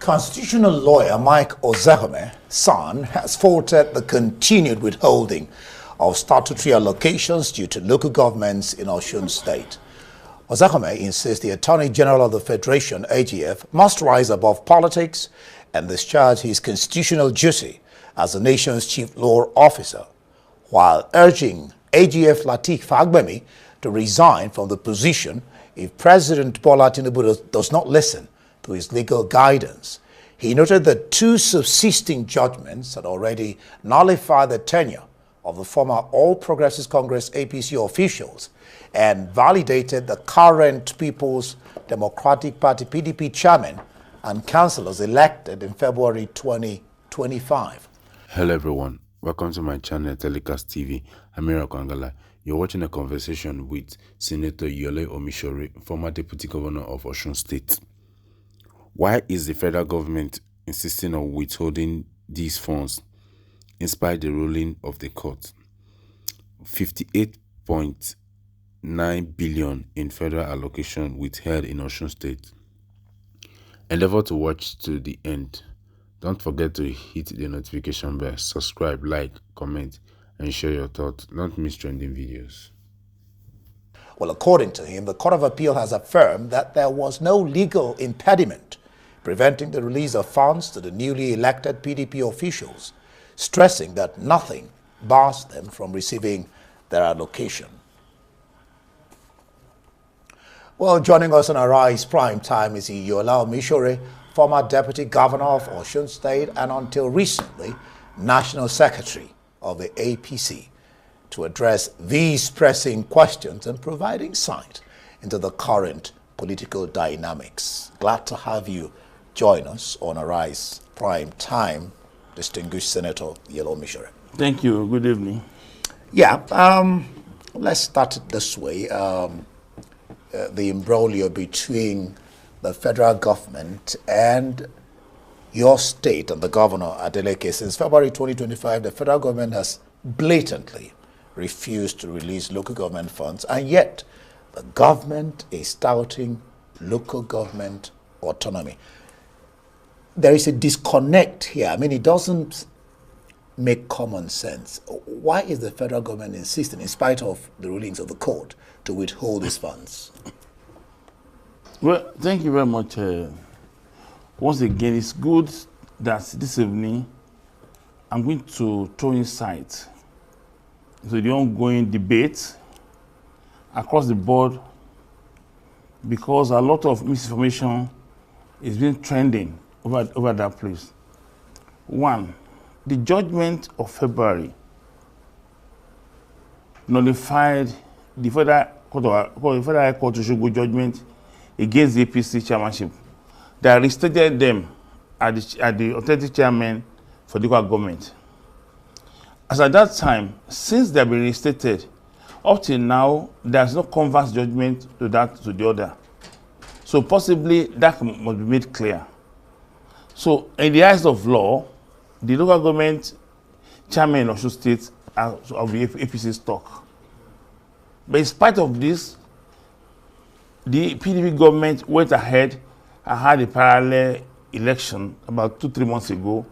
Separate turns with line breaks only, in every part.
Constitutional lawyer Mike Ozehome son has faulted the continued withholding of statutory allocations due to local governments in Osun State. Ozehome insists the Attorney General of the Federation, AGF, must rise above politics and discharge his constitutional duty as the nation's chief law officer, while urging AGF Lateef Fagbemi to resign from the position if President Bola Tinubu does not listen to his legal guidance. He noted that two subsisting judgments had already nullified the tenure of the former All Progressives Congress APC officials and validated the current People's Democratic Party PDP chairman and councillors elected in February 2025.
Hello everyone, welcome to my channel Telecast TV. I'm Mira Kwangala. You're watching a conversation with Senator Iyiola Omisore, former Deputy Governor of Osun State. Why is the federal government insisting on withholding these funds in spite of the ruling of the court? 58.9 billion in federal allocation withheld in Osun State. Endeavor to watch to the end. Don't forget to hit the notification bell, subscribe, like, comment, and share your thoughts. Don't miss trending videos.
Well, according to him, the Court of Appeal has affirmed that there was no legal impediment preventing the release of funds to the newly elected PDP officials, stressing that nothing bars them from receiving their allocation. Well, joining us on Arise Prime Time is Iyiola Omisore, former Deputy Governor of Osun State and until recently, National Secretary of the APC, to address these pressing questions and provide insight into the current political dynamics. Glad to have you join us on Arise Prime Time, distinguished Senator Iyiola Omisore.
Thank you. Good evening.
Yeah, let's start it this way. The imbroglio between the federal government and your state and the governor at Allocation. Since February 2025, the federal government has blatantly refused to release local government funds, and yet the government is touting local government autonomy. There is a disconnect here. I mean, it doesn't make common sense. Why is the federal government insisting, in spite of the rulings of the court, to withhold these funds?
Well, thank you very much. Once again, it's good that this evening I'm going to throw insight into the ongoing debate across the board, because a lot of misinformation is being trending over that place. One, the judgment of February nullified the Federal Court of Appeal judgment against the APC chairmanship that restated them as the authentic chairman for the local government. As at that time, since they have been restated, up till now, there's no converse judgment to the other. So possibly that must be made clear. So in the eyes of law, the local government chairman of Osun State of the APC stock. But in spite of this, the PDP government went ahead and had a parallel election about 2-3 months ago,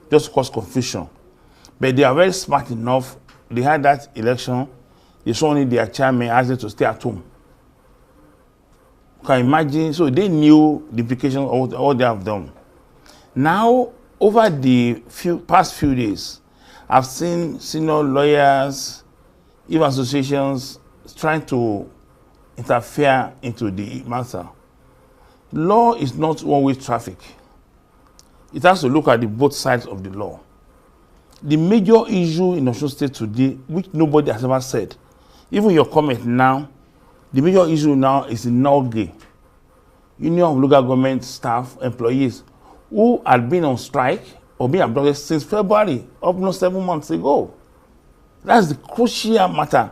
just to cause confusion. But they are very smart enough. They had that election. They saw only their chairman asked them to stay at home. You can imagine, so they knew the implications of what they have done. Now, over the past few days, I've seen senior lawyers, even associations, trying to interfere into the matter. Law is not one-way traffic. It has to look at both sides of the law. The major issue in Osun State today, which nobody has ever said, even your comment now, the major issue now is the NOGE, Union of Local Government Staff Employees, who had been on strike or been abducted since February, almost 7 months ago. That's the crucial matter.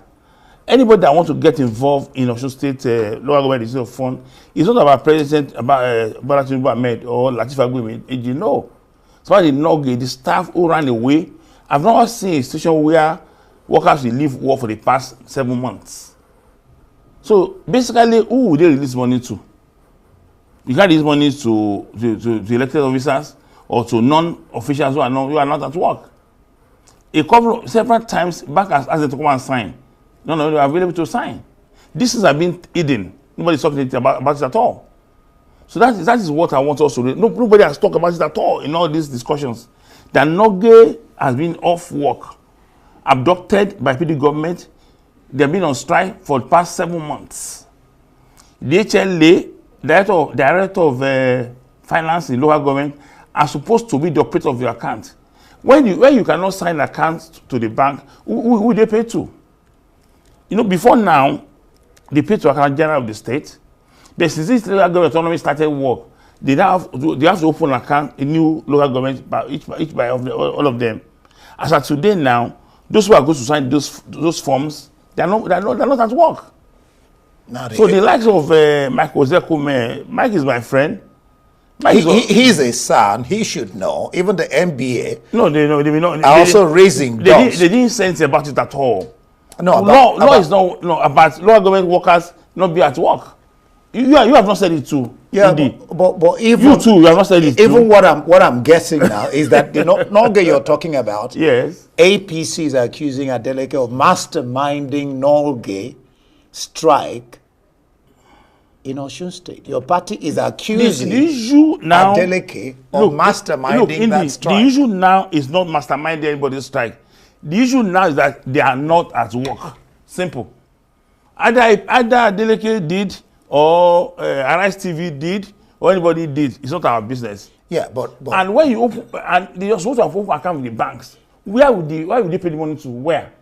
Anybody that wants to get involved in Osun State local government decision fund, it's not about President Bola Tinubu Ahmed or Lateef Fagbemi. No. So the NOGE, the staff who ran away, I've never seen a situation where workers will leave work for the past 7 months. So basically, who would they release money to? You can't use money to elected officers or to non-officials who are not at work. Several times, back as they to come and sign. No, they are available to sign. This has been hidden. Nobody's talking about it at all. So that is what I want us to do. Nobody has talked about it at all in all these discussions. That Noge has been off work, abducted by PD government. They've been on strike for the past 7 months. The HLA, director of finance in local government, are supposed to be the operator of your account. When you cannot sign an account to the bank, who they pay to? Before now, they pay to account general of the state. But since this local government autonomy started work, they have to open an account in new local government by each by all of them. As of today now, those who are going to sign those forms, they're not at work. So the likes of Mike Ozekome, Mike is my friend.
He's a son. He should know. Even the MBA.
No, they may not.
Are also raising dogs.
They didn't say anything about it at all.
No,
law is not about local government workers not be at work. You have not said it too.
Yeah, but even
you too, you have not said it
even
too.
what I'm guessing now is that the Noge you're talking about.
Yes.
APC is accusing Adeleke of masterminding Noge strike in Osun State. Your party is accusing
the issue now,
Adeleke of masterminding that strike.
The issue now is not masterminding anybody's strike. The issue now is that they are not at work. Simple. Either Adeleke did, or Arise TV did, or anybody did. It's not our business.
Yeah, but
and when you open, and they just want to open account with the banks, why would they pay the money to? Where?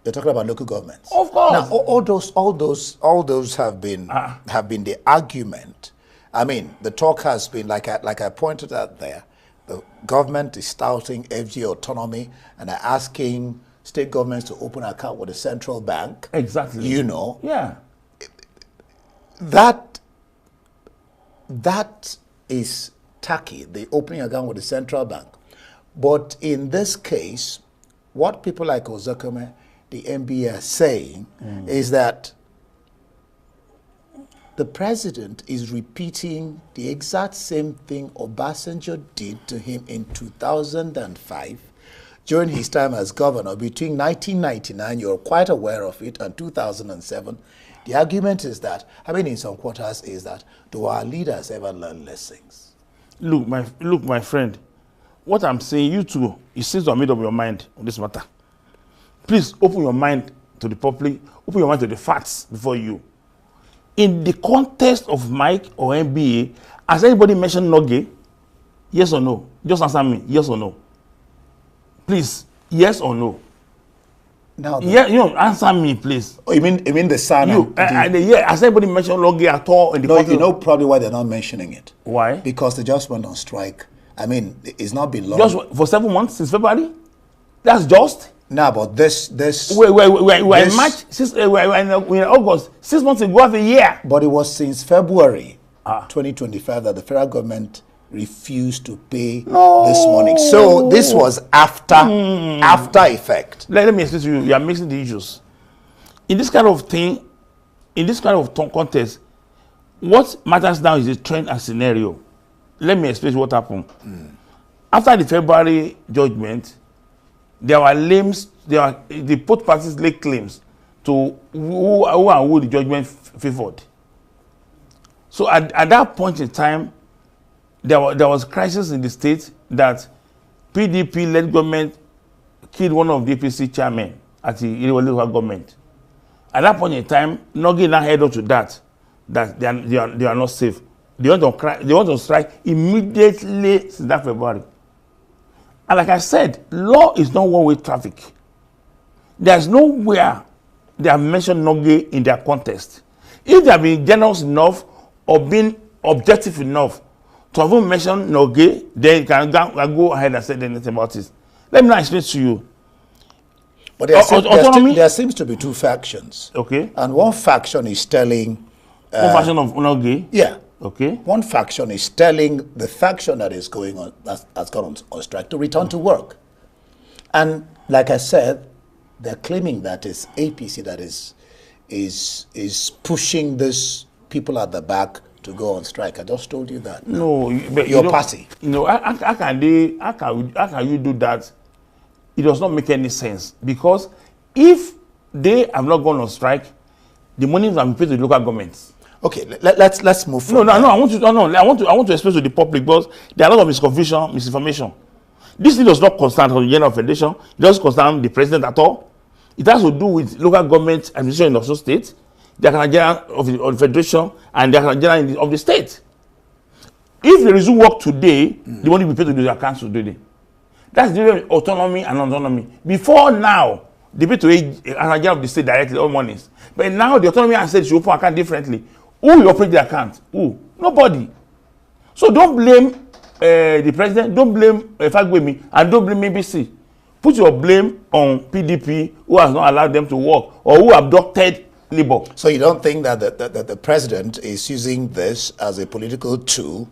You're talking about local governments.
Of course.
Now, all those have been the argument. I mean, the talk has been like I pointed out there. The government is touting FG autonomy and are asking state governments to open an account with the central bank.
Exactly.
Yeah. That is tacky, the opening account with the central bank. But in this case, what people like Ozekome, the MBA, are saying is that the president is repeating the exact same thing Obasanjo did to him in 2005 during his time as governor. Between 1999, you're quite aware of it, and 2007. The argument is that, in some quarters, is that do our leaders ever learn lessons?
Look, my friend, what I'm saying, you too, it seems to have made up your mind on this matter. Please open your mind to the public, open your mind to the facts before you. In the context of Mike or MBA, has anybody mentioned Noge? Yes or no? Just answer me, yes or no. Please, yes or no?
Now,
answer me, please.
Oh, you mean the son?
Has anybody mentioned Noge at all in the context?
You know probably why they're not mentioning it.
Why?
Because they just went on strike. It's not been long.
Just for 7 months since February? That's just?
No, but this.
We're in March. We're in August. 6 months ago, half a year.
But it was since February 2025 that the federal government refused to pay this money. So this was after effect.
Let me explain to you. You are mixing the issues. In this kind of thing, in this kind of contest, what matters now is the trend and scenario. Let me explain what happened. After the February judgment, there were claims. The both parties laid claims to who the judgment favored. So at that point in time, there was crisis in the state that PDP-led government killed one of the APC chairmen at the local government. At that point in time, Noge now head up to that they are not safe. They want to strike immediately since that February. And like I said, law is not one-way traffic. There's nowhere they have mentioned Noge in their contest. If they have been generous enough or been objective enough to have mentioned Noge, then you can go ahead and say anything about it. Let me now explain to you.
But there seems to be two factions.
Okay.
And one faction is telling...
one faction of Noge?
Yeah.
Okay.
One faction is telling the faction that is going on, that's gone on strike, to return to work. And like I said, they're claiming that it's APC that is pushing these people at the back to go on strike. I just told you that.
No, but
your party.
How can you do that? It does not make any sense, because if they have not gone on strike, the money will be paid to the local governments.
Okay, let's move forward.
No. I want to explain to the public, because there are a lot of misinformation. This thing does not concern the General Federation. It doesn't concern the president at all. It has to do with local government administration in Osun State, the Nigerian of the Federation, and the Nigerian of the state. If they resume work today, the money will be paid to the accounts today. That's the difference between autonomy and autonomy. Before now, they pay to a Nigerian of the state directly all monies. But now the autonomy and state should open account differently. Who will operate the account? Who? Nobody. So don't blame the president, don't blame Fagbemi, and don't blame ABC. Put your blame on PDP, who has not allowed them to work, or who abducted labor.
So you don't think that the president is using this as a political tool,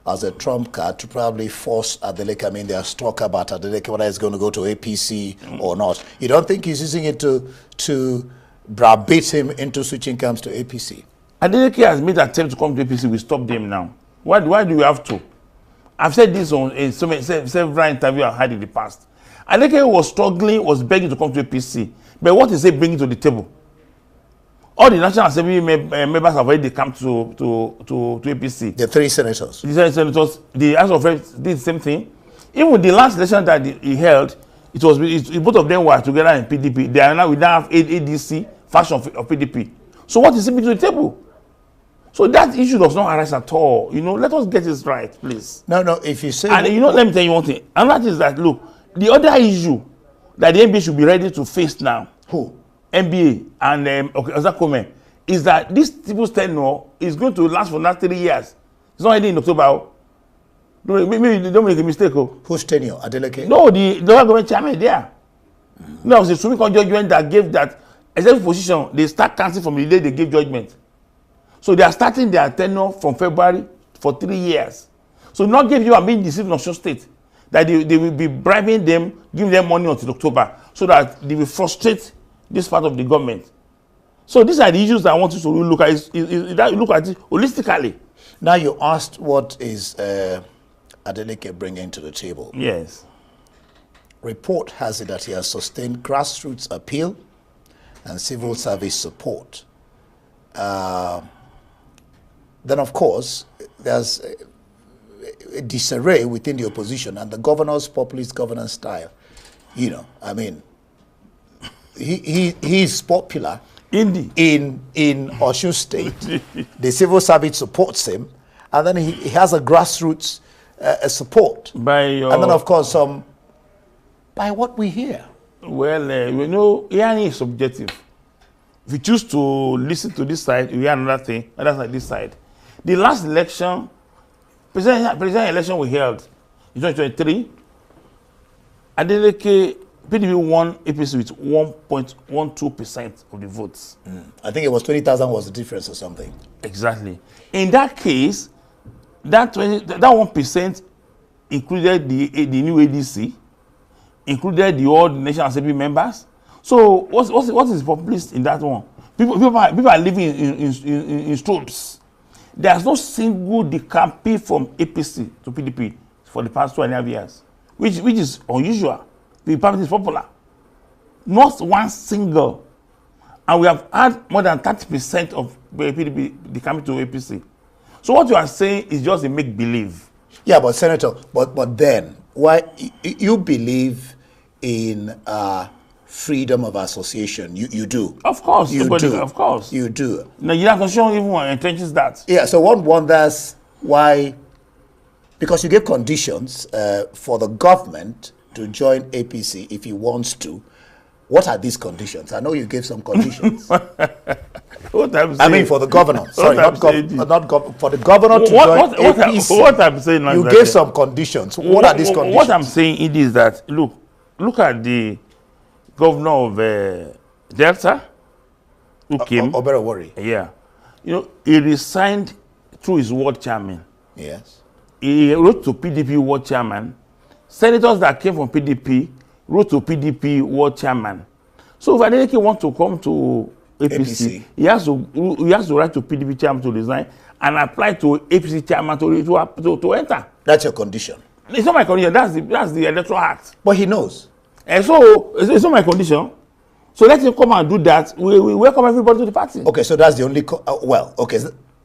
as a trump card, to probably force Adeleke? I mean, there's talk about Adeleke, whether it's going to go to APC or not. You don't think he's using it to browbeat him into switching camps to APC? Adeleke
has made an attempt to come to APC. We stop them now. Why do we have to? I've said this on several interviews I've had in the past. Adeleke was struggling, was begging to come to APC. But what is he bringing to the table? All the National Assembly members have already come to APC.
The three senators.
The senators, the House of Reps did the same thing. Even the last election that he held, both of them were together in PDP. We now have ADC faction of PDP. So what is he bringing to the table? So that issue does not arise at all. Let us get this right, please.
No, if you say...
And let me tell you one thing. And that is that, look, the other issue that the NBA should be ready to face now.
Who?
NBA and Osakome, is that this people's tenure is going to last for the next 3 years. It's not ending in October. Maybe don't make a mistake.
Whose tenure? Adeleke?
No, the local government chairman there. No, it was the Supreme Court judgment that gave that executive position. They start counting from the day they gave judgment. So they are starting their tenure from February for 3 years. So not give you and being deceived in Osun State that they will be bribing them, giving them money until October, so that they will frustrate this part of the government. So these are the issues that I want you to look at. Look at it holistically.
Now you asked what is Adeleke bringing to the table.
Yes.
Report has it that he has sustained grassroots appeal and civil service support. Then of course there's a disarray within the opposition and the governor's populist governance style. I mean, he's popular in Osun State. The civil service supports him, and then he has a grassroots support. And then of course by what we hear.
Well, hearing is subjective. If you choose to listen to this side, you hear another thing, and that's like this side. The last election, presidential election we held in 2023, Adeleke PDP won APC with 1.12% of the votes.
I think it was 20,000 was the difference or something.
Exactly. In that case, that 1% included the new ADC, included the old National Assembly members. So what is populist in that one? People are living in stropes. There's no single decamping from APC to PDP for the past 2.5 years, which is unusual. The party is popular. Not one single. And we have had more than 30% of PDP decamping to APC. So what you are saying is just a make-believe.
Yeah, but Senator, but then, why you believe in freedom of association? You do.
Of course.
You do.
Of course.
You do.
Nigerian Constitution even entrenches that.
Yeah, so one wonders why, because you gave conditions for the government to join APC if he wants to. What are these conditions? I know you gave some conditions.
What I'm saying,
I mean, for the governor. Sorry, for the governor to join APC.
What I'm saying now,
you gave some conditions. What are these conditions?
What I'm saying is that look at the governor of Delta, who came.
Oberewori.
Yeah, he resigned through his ward chairman.
Yes.
He wrote to PDP ward chairman. Senators that came from PDP wrote to PDP ward chairman. So if Adeleke wants to come to APC, he has to write to PDP chairman to resign, and apply to APC chairman to enter.
That's your condition.
It's not my condition. That's the electoral act.
But he knows.
And so it's not my condition. So let him come and do that. We welcome everybody to the party.
Okay, so that's the only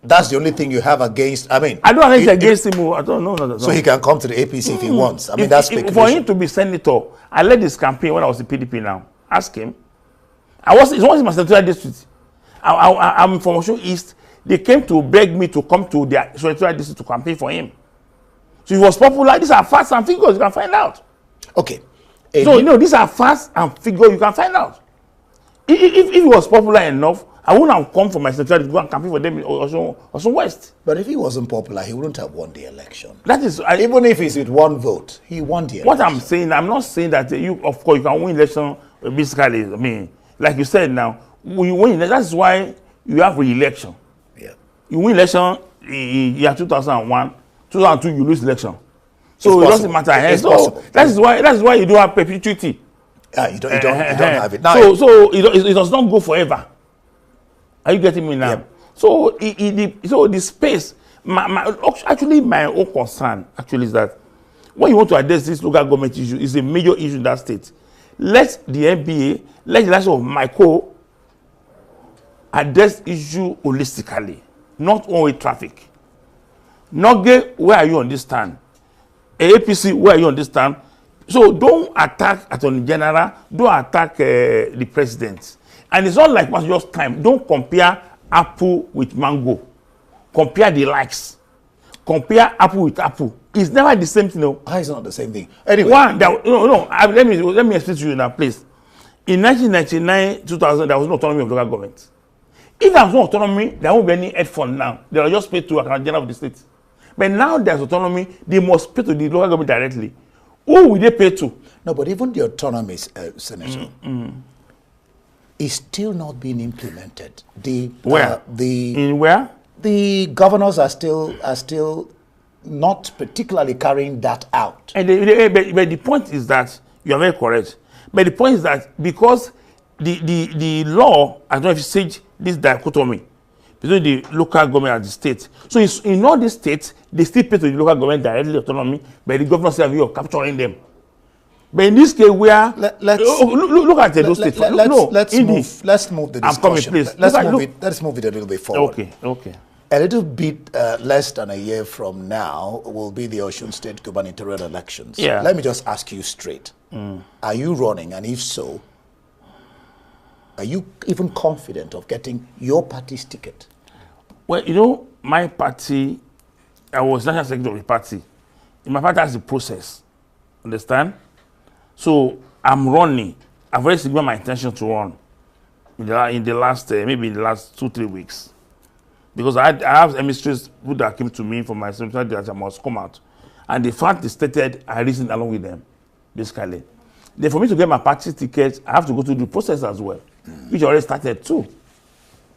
that's the only thing you have against. I mean,
I don't have anything against him. I don't know. No.
So he can come to the APC if he wants. I mean, that's speculation.
For him to be senator, I led this campaign when I was in PDP. Now ask him. It was in my senatorial district. I'm from Osun East. They came to beg me to come to their senatorial district to campaign for him. So he was popular. These are facts and figures you can find out.
Okay.
So these are facts and figures you can find out. If he was popular enough, I wouldn't have come from my senatorial to go and campaign for them in Osun West.
But if he wasn't popular, he wouldn't have won the election.
That is,
even if it's with one vote, he won the election.
What I'm saying, I'm not saying that of course, you can win election basically. I mean, like you said now, when you win, that's why you have re-election.
Yeah.
You win election in year 2001, 2002, you lose election. So it doesn't matter.
It's
so
possible.
That's why you don't have perpetuity.
You don't have it now.
So it does not go forever. Are you getting me now? Yep. So the space. Actually, my own concern actually is that when you want to address this local government issue, is a major issue in that state. Let the NBA, let the likes of Michael address issue holistically, not one-way traffic. Noge, where are you on this stand? APC, where are you on this stand? So don't attack Attorney General, don't attack the president. And it's not like what's just time. Don't compare apple with mango. Compare the likes. Compare apple with apple. It's never the same thing. No.
It's not the same thing. Anyway.
Let me explain to you now, please. In 1999, 2000, there was no autonomy of local government. If there was no autonomy, there won't be any head fund now. They are just paid to Attorney General of the state. But now there's autonomy, they must pay to the local government directly. Who will they pay to?
No, but even the autonomy, Senator, is still not being implemented.
Where? In where?
The governors are still not particularly carrying that out.
And but the point is that you are very correct. But the point is that because the law, I don't know if you say this dichotomy between the local government and the state. So in all these states, they still pay to the local government directly autonomy, but the governor still have a way of capturing them. But in this case, where look at those states.
Let's move the discussion.
Coming, please.
Let's move it a little bit forward.
Okay.
A little bit less than a year from now will be the Osun State gubernatorial elections.
Yeah.
Let me just ask you straight. Are you running? And if so, are you even confident of getting your party's ticket?
Well, my party, I was national secretary of the party. My party has a process. Understand? So I'm running. I've already signaled my intention to run in the last, maybe in the last 2-3 weeks. Because I have emissaries who that came to me from my senator that I must come out. And the fact they stated, I reasoned along with them, basically. Then for me to get my party ticket, I have to go through the process as well, which I already started too.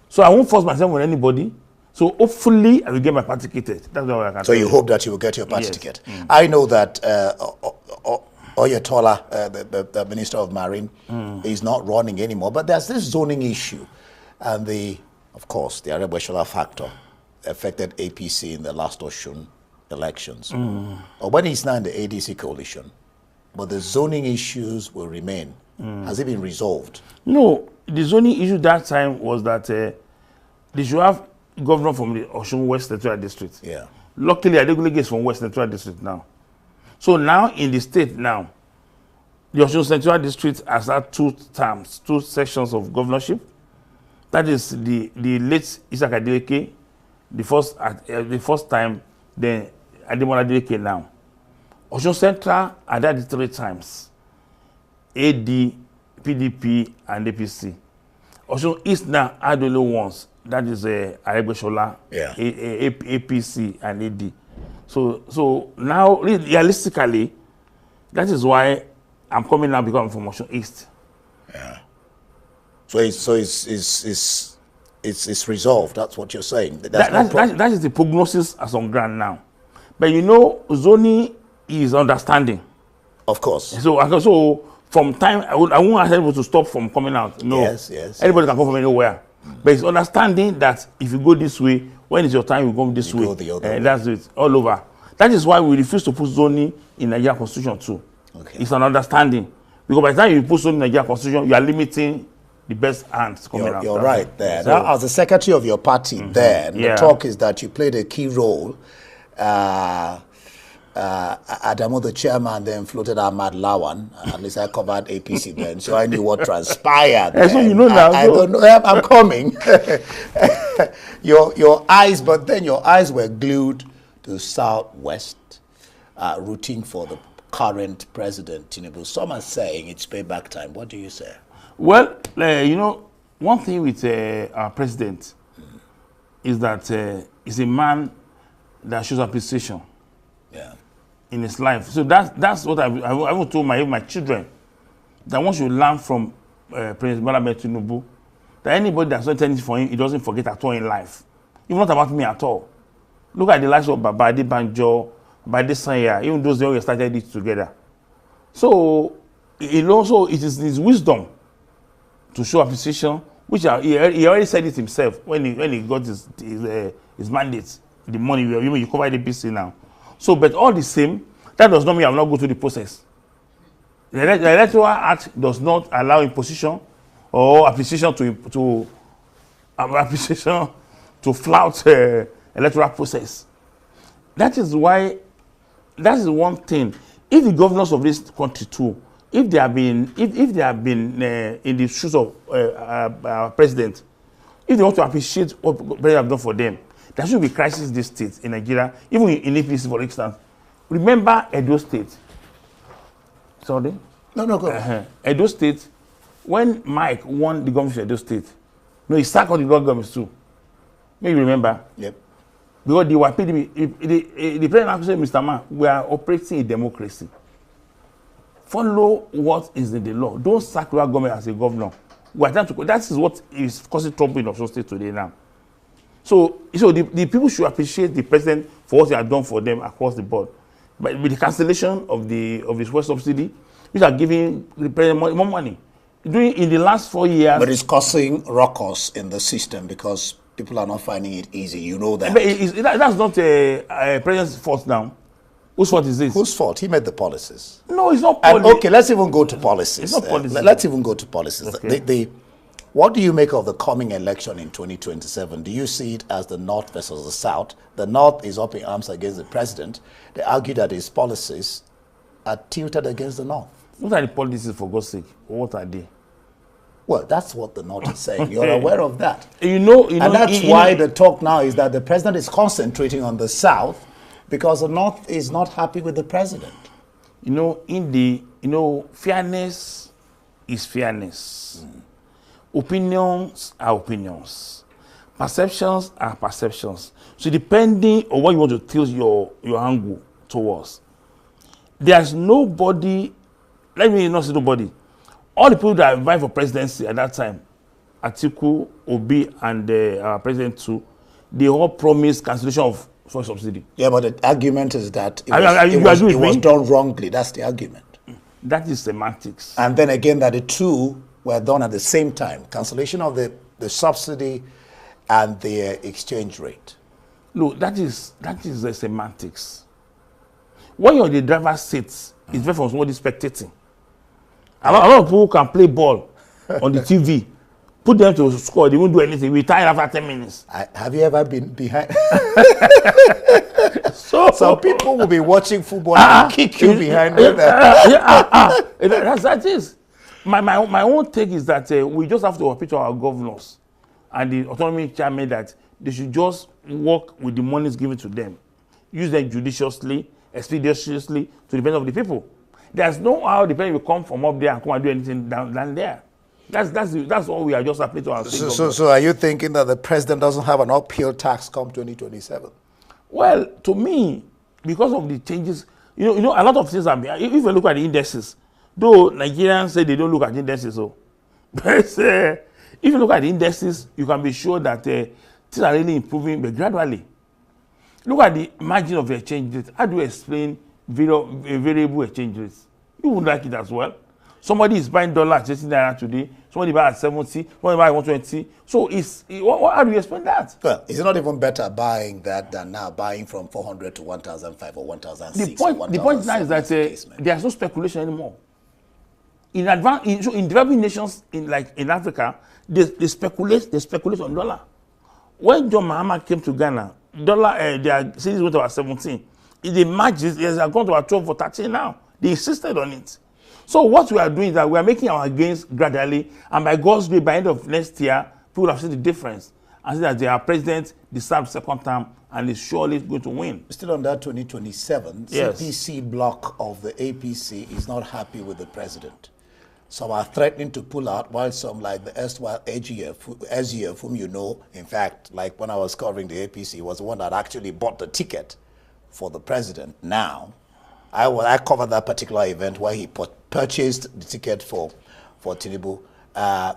So I won't force myself on anybody. So hopefully I will get my party ticket. That's all I can
So you hope that you will get your party ticket. I know that Oyetola, the Minister of Marine, is not running anymore. But there's this zoning issue. And of course, the Arabeshola factor affected APC in the last Osun elections. When he's now in the ADC coalition, but the zoning issues will remain. Has it been resolved?
No, the zoning issue that time was that they should have governor from the Osun West Senatorial District.
Yeah.
Luckily, I regularly get from West Senatorial District now. So now in the state now, the Osun Senatorial District has had 2 terms, 2 sections of governorship. That is the late Isaac Adeleke, the first time, then Ademola Adeleke now. Osun Central had had it 3 times. AD, PDP, and APC. Osun East now had only once. That is Arabeshola, APC, and AD. So now, realistically, that is why I'm coming now because I'm from Osun East.
Yeah. So it's resolved. That's what you're saying.
That is the prognosis as on ground now. But zoning is understanding.
Of course.
So from time, I won't ask anybody to stop from coming out. No.
Yes.
Anybody can come from anywhere. But it's understanding that if you go this way, When it's your time, you go this way.
Go the other way.
That's it, all over. That is why we refuse to put zoning in Nigerian constitution too.
Okay.
It's an understanding. Because by the time you put zoning in Nigerian constitution, you are limiting the best hands coming out.
You're right there.
So,
now, as the secretary of your party then, the talk is that you played a key role. Adamo, the chairman, then floated Ahmad Lawan. At least I covered APC then, so I knew what transpired.
So you know now.
I don't know. I'm coming. your eyes, but then your eyes were glued to Southwest, rooting for the current president, Tinubu. Some are saying it's payback time. What do you say?
Well, you know, one thing with our president is that he's a man that shows appreciation.
Yeah.
In his life. So that's what I've told my children, that once you learn from President Bola Tinubu, that anybody that's not anything for him, he doesn't forget at all in life. Even not about me at all. Look at the likes of Baba Adebanjo, Baba Adesanya, even those they started it together. So it is his wisdom to show appreciation, which he already said it himself when he got his mandate, the money. You cover the PC now. So, but all the same, that does not mean I will not go through the process. The Electoral Act does not allow imposition or appreciation to flout electoral process. That is why, that is one thing. If the governors of this country too, if they have been in the shoes of our president, if they want to appreciate what the president have done for them, there should be crisis in this state in Nigeria, even in APC, for instance. Remember Edo State. Sorry?
No, go ahead.
Edo State, when Mike won the government of Edo State, no, he sacked all the governments too. Maybe you remember?
Yep.
Because they were the president said, Mr. Man, we are operating a democracy. Follow what is in the law. Don't sack your government as a governor. We are trying to. That is what is causing trouble in Osun State today now. So the people should appreciate the president for what he has done for them across the board. But with the cancellation of the fuel subsidy, which are giving the president more money. In the last 4 years.
But it's causing ruckus in the system because people are not finding it easy. You know that.
But that's not a president's fault now. Whose fault is this?
Whose fault? He made the policies.
No, it's not policy.
Okay, let's even go to policies.
It's not policy.
Let's even go to policies.
Okay.
What do you make of the coming election in 2027? Do you see it as the North versus the South? The North is up in arms against the president. They argue that his policies are tilted against the North.
What are the policies, for God's sake? What are they?
Well, that's what the North is saying. You're aware of that.
You know,
and that's why the talk now is that the president is concentrating on the South because the North is not happy with the president.
Fairness is fairness. Opinions are opinions. Perceptions are perceptions. So depending on what you want to tilt your angle towards, there's nobody, let me not say nobody, all the people that vying for presidency at that time, Atiku, Obi, and our president too, they all promised cancellation of fuel subsidy.
Yeah, but the argument is that it was done wrongly. That's the argument.
That is semantics.
And then again, that the two were done at the same time. Cancellation of the subsidy and the exchange rate.
Look, that is the semantics. When you're in the driver's seat, it's very from somebody spectating. A lot of people can play ball on the TV. Put them to score, they won't do anything. We retire after 10 minutes.
Have you ever been behind? So people will be watching football and kick you behind.
That is. My own take is that we just have to appeal to our governors and the autonomy chairman that they should just work with the monies given to them. Use them judiciously, expeditiously to the benefit of the people. There's no how the people will come from up there and come and do anything down there. That's all we are just appealing to our
So are you thinking that the president doesn't have an uphill tax come 2027?
Well, to me, because of the changes, a lot of things are. If you look at the indexes, though Nigerians say they don't look at the indexes, but if you look at the indexes, you can be sure that things are really improving, but gradually. Look at the margin of the exchange rate. How do you explain variable exchange rates? You would like it as well. Somebody is buying dollar at 80 naira today. Somebody buy at 70. Somebody buy at 120. So how do you explain that?
Well, it's not even better buying that than now buying from 400 to 1,005 or 1,006.
The point now is that there's no speculation anymore. In developing nations in Africa, they speculate on dollar. When John Mahama came to Ghana, dollar their cities went to about 17. They matched it, it has gone to about 12 or 13 now. They insisted on it. So what we are doing is that we are making our gains gradually, and by God's grace, by the end of next year, people have seen the difference and see that their president deserves second term and is surely going to win.
Still on that 2027,
yes.
CPC bloc of the APC is not happy with the president. Some are threatening to pull out, while some, like the erstwhile SGF, whom you know, in fact, like when I was covering the APC, was the one that actually bought the ticket for the president. Now, I covered that particular event where he purchased the ticket for Tinubu. And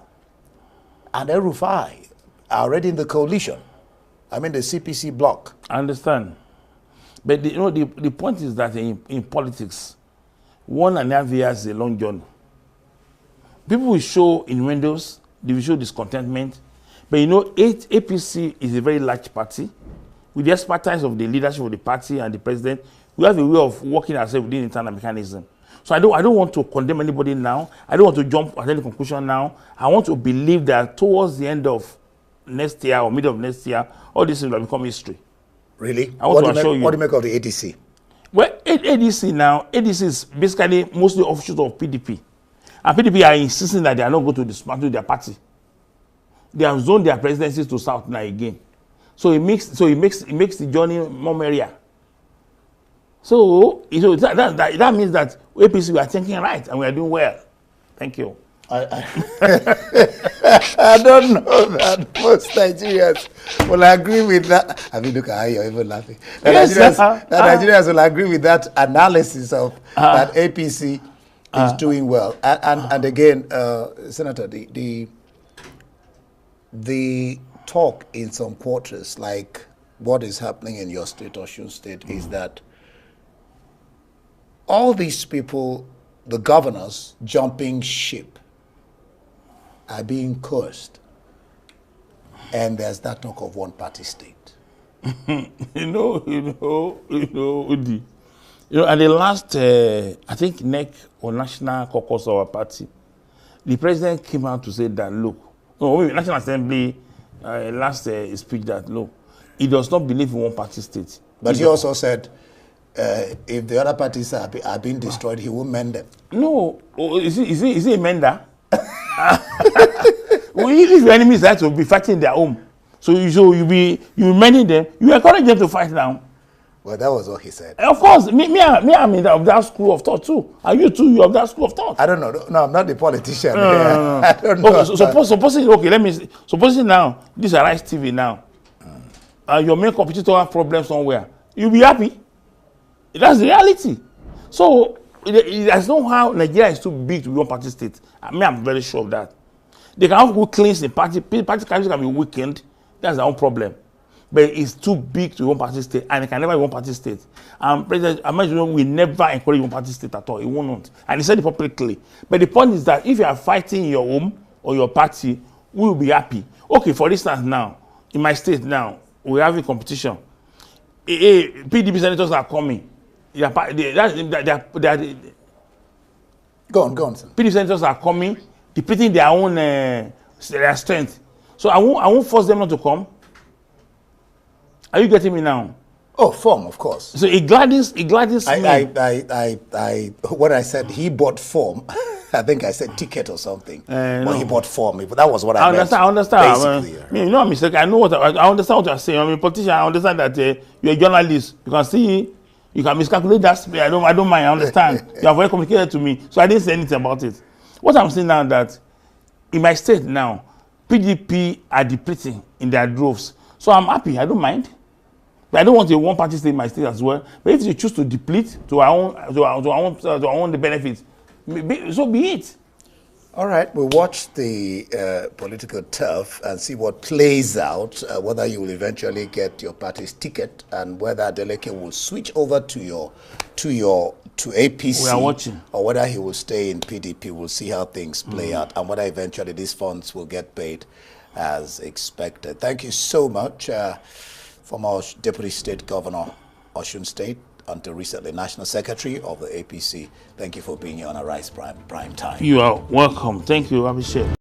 El-Rufai are already in the coalition. I mean, the CPC bloc.
I understand. But the point is that in politics, 1.5 years is a long journey. People will show innuendos, they will show discontentment. But APC is a very large party. With the expertise of the leadership of the party and the president, we have a way of working ourselves within internal mechanism. So I don't want to condemn anybody now. I don't want to jump at any conclusion now. I want to believe that towards the end of next year or middle of next year, all this will become history.
Really?
What do you
make of the ADC?
Well, ADC is basically mostly offshoots of PDP. And PDP are insisting that they are not going to dismantle their party. They have zoned their presidencies to South now again. So it makes the journey more merrier. So that means that APC we are thinking right and we are doing well. Thank you.
I don't know that most Nigerians will agree with that. I mean, look at how you're even laughing. Nigerians will agree with that analysis of that APC is doing well. And again, Senator, the talk in some quarters, like what is happening in your state, Osun State, is that all these people, the governors jumping ship, are being cursed. And there's that talk of one-party state.
Udi. At the last, I think, NEC or National Caucus of our party, the president came out to say that, look, National Assembly last speech that, look, he does not believe in one-party state.
But he also said, if the other parties are being destroyed, he will mend them.
No, is he a mender? If your enemies like to be fighting their home, so you mending them, you encourage them to fight now.
Well, that was what he said.
Of course, me I'm of that school of thought too. Are you too? You of that school of thought?
I don't know. No, I'm not the politician.
No.
I don't know.
Supposing now this Arise TV now, your main competitor have problems somewhere. You'll be happy. That's the reality. So there's no how Nigeria is too big to be one party state. I'm very sure of that. They can have good cleans in party can be weakened. That's their own problem. But it's too big to be one party state, and it can never be one party state. President Ahmed will never encourage one party state at all. It won't. And he said it publicly. But the point is that if you are fighting your home or your party, we will be happy. Okay, for instance, now in my state now we have a competition. PDP senators are coming. Go on, sir. PDP senators are coming, depleting their own their strength. So I won't force them not to come. Are you getting me now?
Oh, form, of course.
So Gladys. When
I said he bought form, I think I said ticket or something.
No.
He bought form. That was what I meant.
I understand.
Basically,
I'm mistaken. I understand what you're saying. I'm a politician. I understand that you're a journalist. You can see, you can miscalculate that. I don't mind. I understand. You are very complicated to me, so I didn't say anything about it. What I'm saying now that in my state now, PDP are depleting in their droves. So I'm happy. I don't mind. But I don't want a one-party state in my state as well. But if you choose to deplete to our own benefits, so be it.
All right, we'll watch the political turf and see what plays out, whether you will eventually get your party's ticket and whether Adeleke will switch over to APC.
We are watching.
Or whether he will stay in PDP. We'll see how things play out and whether eventually these funds will get paid as expected. Thank you so much, former Deputy State Governor, Osun State, until recently National Secretary of the APC. Thank you for being here on Arise Prime Time.
You are welcome. Thank you, Abhishek.